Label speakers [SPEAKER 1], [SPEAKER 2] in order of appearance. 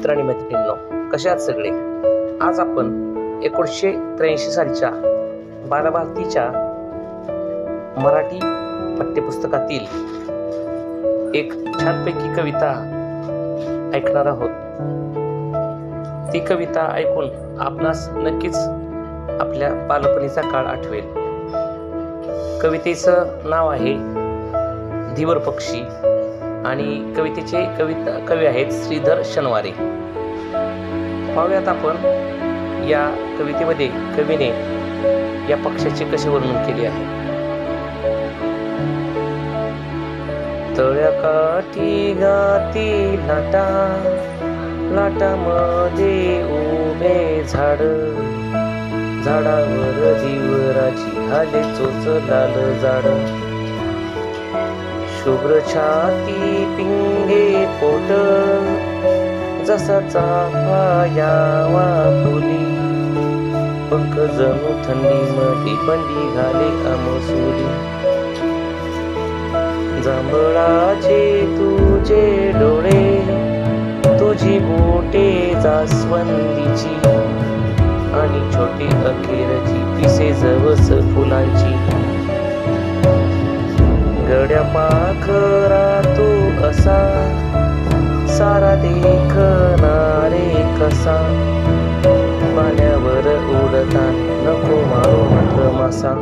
[SPEAKER 1] मित्र आणि मैत्रिणींनो, कसे आहात सगळे? आज आपण 1983 सालच्या बालभारतीच्या मराठी पाठ्यपुस्तकातील एक छानपैकी कविता ऐकणार आहोत. ती कविता ऐकून आपणास नक्कीच आपल्या बालपणीचा काळ आठवेल. कवितेचं नाव आहे धीवर पक्षी आणि कवितेचे कवी आहेत श्रीधर शनवारे. पाहूयात आपण या कवितेमध्ये कवीने या पक्षाचे कसे वर्णन केले आहे. तळ्याकाठी गाती लाटा, लाटामध्ये उभे झाड, झाडावर दिवराची हाले चोच लाल जाड, शुभ्र छाती पिंगे पोट, जसा चाफा यावा फुली, पंख जणू थंडी मध्ये बंडी घाले आमसुली, जांभळाचे तुझे डोळे, तुझी बोटे जास्वंदीची, आणि छोटी अखेरची पिसे जवस फुलांची, गड्या पाखरा तू असा, सारा देखणारे कसा, पाण्यावर उडताना नको मारू मात्र मासा.